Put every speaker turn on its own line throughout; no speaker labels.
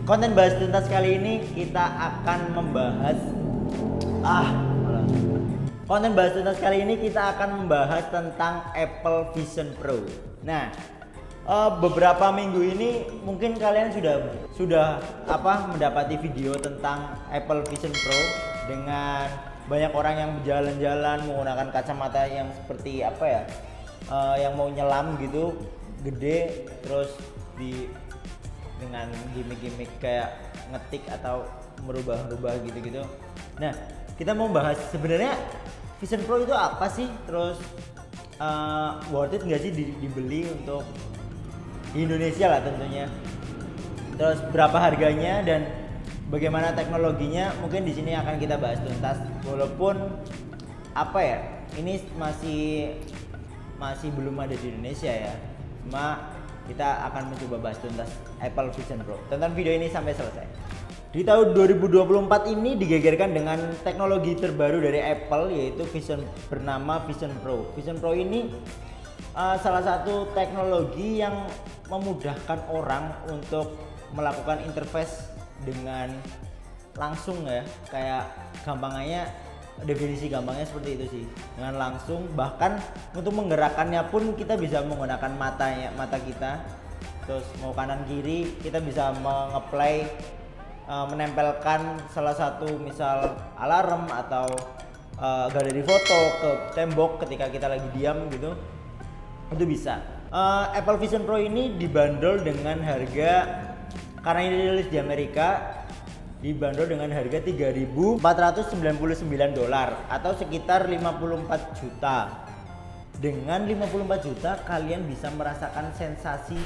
Konten bahas tuntas kali ini kita akan membahas konten bahas tuntas kali ini kita akan membahas tentang Apple Vision Pro. Nah, beberapa minggu ini mungkin kalian sudah mendapati video tentang Apple Vision Pro dengan banyak orang yang berjalan-jalan menggunakan kacamata yang seperti yang mau nyelam gitu, gede, terus dengan gimmick-gimmick kayak ngetik atau merubah-rubah gitu-gitu. Nah, kita mau bahas sebenarnya Vision Pro itu apa sih? Terus worth it nggak sih dibeli untuk di Indonesia lah tentunya. Terus berapa harganya dan bagaimana teknologinya? Mungkin di sini akan kita bahas tuntas. Walaupun ini masih belum ada di Indonesia ya. Cuma kita akan mencoba bahas tuntas Apple Vision Pro. Tonton video ini sampai selesai. Di tahun 2024 ini digegerkan dengan teknologi terbaru dari Apple, yaitu bernama Vision Pro. Vision Pro ini salah satu teknologi yang memudahkan orang untuk melakukan interface dengan langsung ya. Kayak definisi gampangnya seperti itu sih, dengan langsung. Bahkan untuk menggerakkannya pun kita bisa menggunakan mata kita. Terus mau kanan kiri kita bisa menempelkan salah satu misal alarm atau galeri foto ke tembok ketika kita lagi diam gitu, itu bisa. Apple Vision Pro ini dibanderol dengan harga, karena ini dirilis di Amerika, dibanderol dengan harga $3.499 atau sekitar 54 juta. Dengan 54 juta kalian bisa merasakan sensasi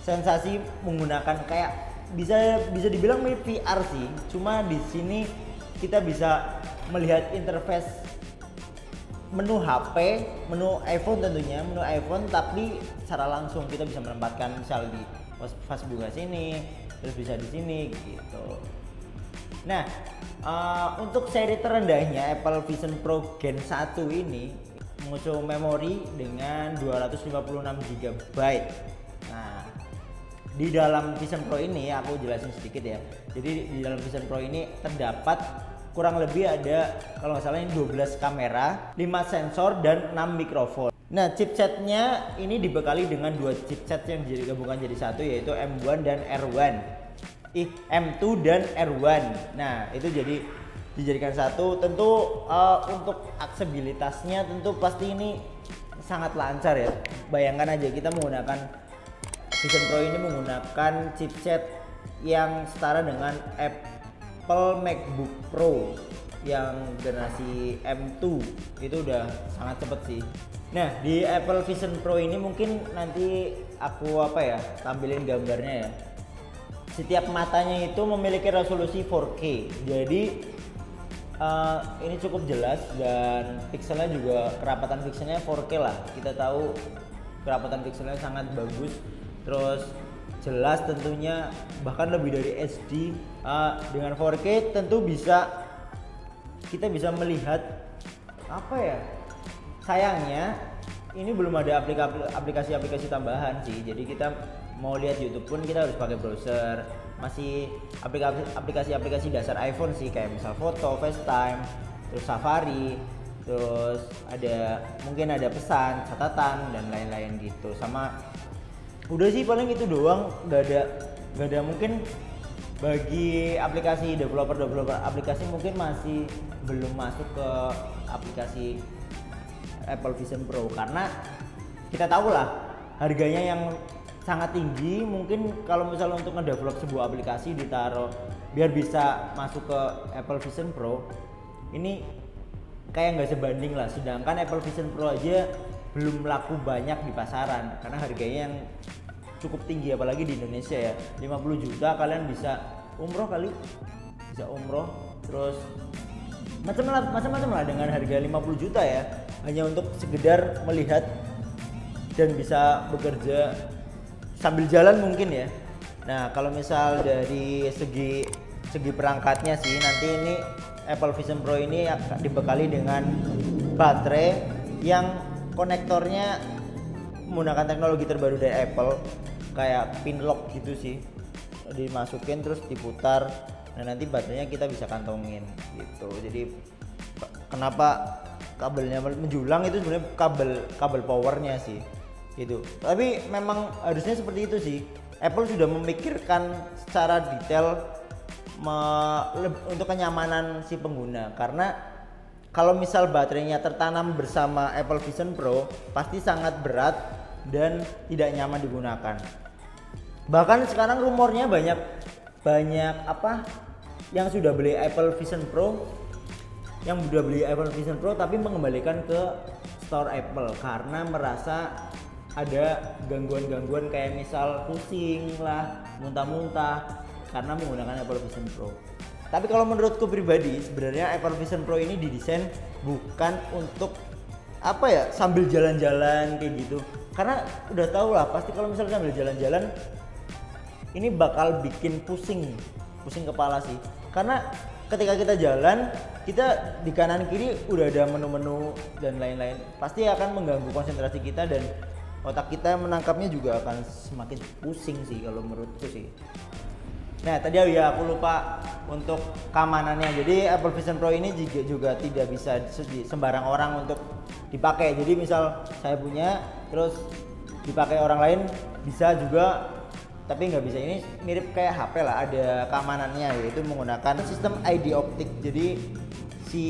sensasi menggunakan kayak bisa dibilang mirip VR sih. Cuma di sini kita bisa melihat interface menu HP, menu iPhone tentunya, menu iPhone, tapi secara langsung kita bisa menempatkan misal di pas buka sini, terus bisa di sini gitu. Nah, untuk seri terendahnya Apple Vision Pro Gen 1 ini mengusung memori dengan 256 GB. Nah, di dalam Vision Pro ini aku jelasin sedikit ya. Jadi di dalam Vision Pro ini terdapat kurang lebih ada, kalau nggak salah ini 12 kamera, 5 sensor dan 6 mikrofon. Nah, chipsetnya ini dibekali dengan dua chipset yang digabungkan jadi satu, yaitu M1 dan R1. M2 dan R1. Nah, itu dijadikan satu. Tentu untuk aksesibilitasnya tentu pasti ini sangat lancar ya. Bayangkan aja kita menggunakan Vision Pro ini menggunakan chipset yang setara dengan Apple MacBook Pro yang generasi M2, itu udah sangat cepet sih. Nah, di Apple Vision Pro ini mungkin nanti aku tampilin gambarnya ya. Setiap matanya itu memiliki resolusi 4K. Jadi ini cukup jelas dan pixelnya juga, kerapatan pixelnya 4K lah. Kita tahu kerapatan pixelnya sangat bagus. Terus jelas tentunya, bahkan lebih dari HD. Dengan 4K tentu kita bisa melihat sayangnya ini belum ada aplikasi-aplikasi tambahan sih. Jadi kita mau lihat YouTube pun kita harus pakai browser. Masih aplikasi-aplikasi dasar iPhone sih, kayak misal foto, FaceTime, terus Safari, terus mungkin ada pesan, catatan dan lain-lain gitu. Sama udah sih paling itu doang, nggak ada mungkin bagi aplikasi developer aplikasi mungkin masih belum masuk ke aplikasi Apple Vision Pro, karena kita tahu lah harganya yang sangat tinggi. Mungkin kalau misalnya untuk ngedevelop sebuah aplikasi ditaruh biar bisa masuk ke Apple Vision Pro, ini kayak nggak sebanding lah. Sedangkan Apple Vision Pro aja belum laku banyak di pasaran karena harganya yang cukup tinggi, apalagi di Indonesia ya. 50 juta kalian bisa umroh terus macam-macam lah dengan harga 50 juta ya, hanya untuk sekedar melihat dan bisa bekerja sambil jalan mungkin ya. Nah, kalau misal dari segi perangkatnya sih, nanti ini Apple Vision Pro ini akan dibekali dengan baterai yang konektornya menggunakan teknologi terbaru dari Apple. kayak pin lock gitu sih, dimasukin terus diputar, dan nanti baterainya kita bisa kantongin gitu. Jadi kenapa kabelnya menjulang itu sebenarnya kabel powernya sih gitu. Tapi memang harusnya seperti itu sih. Apple sudah memikirkan secara detail untuk kenyamanan si pengguna, karena kalau misal baterainya tertanam bersama Apple Vision Pro pasti sangat berat dan tidak nyaman digunakan. Bahkan sekarang rumornya banyak apa yang sudah beli Apple Vision Pro tapi mengembalikan ke store Apple karena merasa ada gangguan-gangguan kayak misal pusing lah, muntah-muntah karena menggunakan Apple Vision Pro. Tapi kalau menurutku pribadi sebenarnya Apple Vision Pro ini didesain bukan untuk apa ya, sambil jalan-jalan kayak gitu. Karena udah tau lah pasti kalau misalnya sambil jalan-jalan ini bakal bikin pusing kepala sih. Karena ketika kita jalan, kita di kanan kiri udah ada menu-menu dan lain-lain. Pasti akan mengganggu konsentrasi kita dan otak kita menangkapnya juga akan semakin pusing sih kalau menurutku sih. Nah tadi ya aku lupa untuk keamanannya. Jadi Apple Vision Pro ini juga tidak bisa sembarang orang untuk dipakai. Jadi misal saya punya terus dipakai orang lain bisa juga, tapi nggak bisa. Ini mirip kayak HP lah, ada keamanannya, yaitu menggunakan sistem ID optik. Jadi si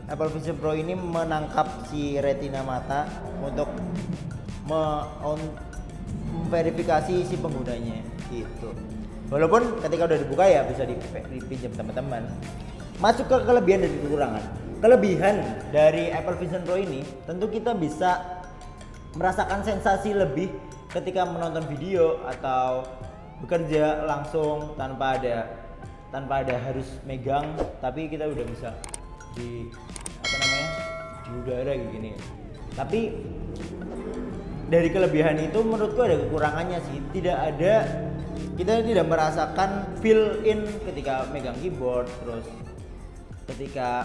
Apple Vision Pro ini menangkap si retina mata untuk memverifikasi si penggunanya gitu. Walaupun ketika udah dibuka ya bisa dipinjam teman-teman. Masuk ke kelebihan dan kekurangan. Kelebihan dari Apple Vision Pro ini tentu kita bisa merasakan sensasi lebih ketika menonton video atau bekerja langsung tanpa ada harus megang, tapi kita udah bisa di udara gini. Tapi dari kelebihan itu menurutku ada kekurangannya sih. Kita tidak merasakan feel in ketika megang keyboard, terus ketika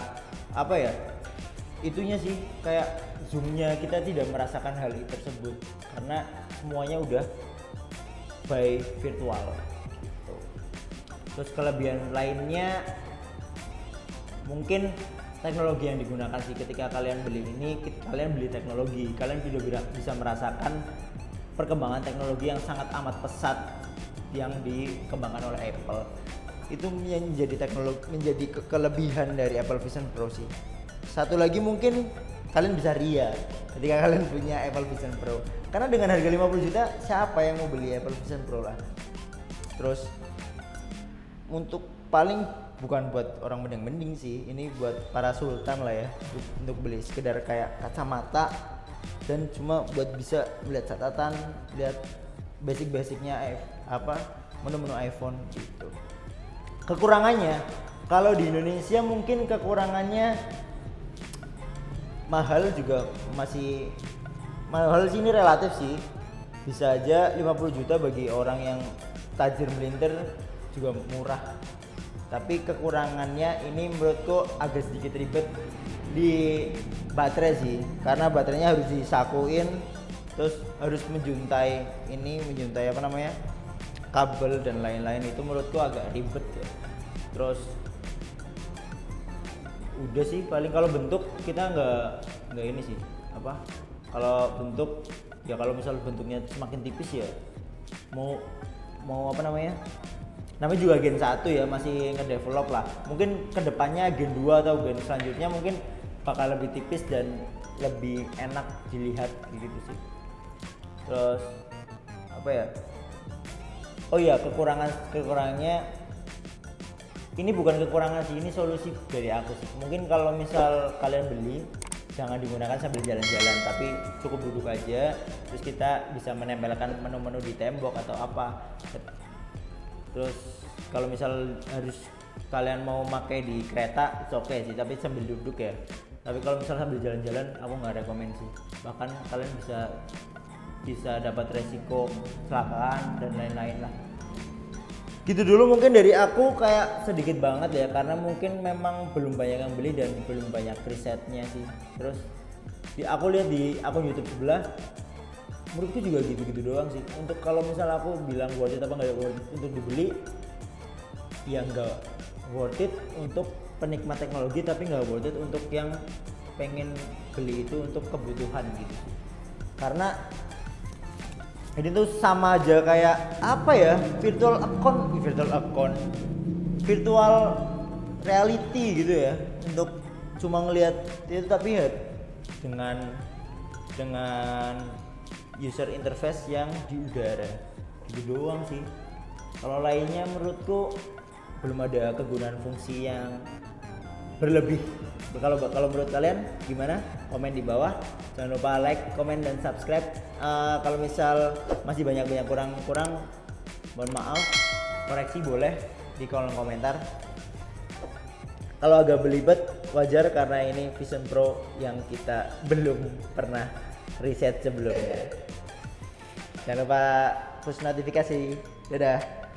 itunya sih kayak zoomnya, kita tidak merasakan hal itu tersebut karena semuanya udah by virtual gitu. Terus kelebihan lainnya mungkin teknologi yang digunakan sih. Ketika kalian beli ini, kalian beli teknologi, kalian juga bisa merasakan perkembangan teknologi yang sangat amat pesat yang dikembangkan oleh Apple. Itu menjadi kelebihan dari Apple Vision Pro sih. Satu lagi mungkin kalian bisa ria ketika kalian punya Apple Vision Pro, karena dengan harga 50 juta siapa yang mau beli Apple Vision Pro lah. Terus untuk paling bukan buat orang mending sih, ini buat para sultan lah ya, untuk beli sekedar kayak kacamata dan cuma buat bisa melihat catatan, lihat basic-basicnya menu-menu iPhone gitu. Kekurangannya kalau di Indonesia mungkin kekurangannya mahal juga, masih mahal sih, ini relatif sih. Bisa aja 50 juta bagi orang yang tajir melintir juga murah. Tapi kekurangannya ini menurutku agak sedikit ribet di baterai sih, karena baterainya harus disakuin, terus harus menjuntai kabel dan lain-lain. Itu menurutku agak ribet ya. Terus udah sih, paling kalau bentuk kita nggak ini sih kalau bentuk ya, kalau misal bentuknya semakin tipis ya mau namanya juga Gen 1 ya, masih ngedevelop lah. Mungkin kedepannya Gen 2 atau Gen selanjutnya mungkin bakal lebih tipis dan lebih enak dilihat gitu sih. Terus kekurangannya ini bukan kekurangan sih, ini solusi dari aku sih. Mungkin kalau misal kalian beli, jangan digunakan sambil jalan-jalan, tapi cukup duduk aja, terus kita bisa menempelkan menu-menu di tembok atau apa. Terus kalau misal harus kalian mau pakai di kereta, it's okay sih, tapi sambil duduk ya. Tapi kalau misal sambil jalan-jalan, aku nggak rekomen sih. Bahkan kalian bisa dapat resiko kecelakaan dan lain-lain lah. Gitu dulu mungkin dari aku, kayak sedikit banget ya, karena mungkin memang belum banyak yang beli dan belum banyak risetnya sih. Terus aku lihat di akun YouTube sebelah menurutku juga gitu-gitu doang sih. Untuk kalau misalnya aku bilang worth it apa nggak worth it untuk dibeli, ya nggak worth it untuk penikmat teknologi, tapi nggak worth it untuk yang pengen beli itu untuk kebutuhan gitu. Karena ini tuh sama aja kayak apa ya, virtual reality gitu ya, untuk cuma ngelihat itu, tapi ya dengan user interface yang di udara gitu doang sih. Kalau lainnya menurutku belum ada kegunaan fungsi yang berlebih. Kalau menurut kalian gimana? Komen di bawah. Jangan lupa like, komen, dan subscribe. Kalau misal masih banyak kurang, mohon maaf, koreksi boleh di kolom komentar. Kalau agak belibet wajar karena ini Vision Pro yang kita belum pernah riset sebelumnya. Jangan lupa push notifikasi. Dadah.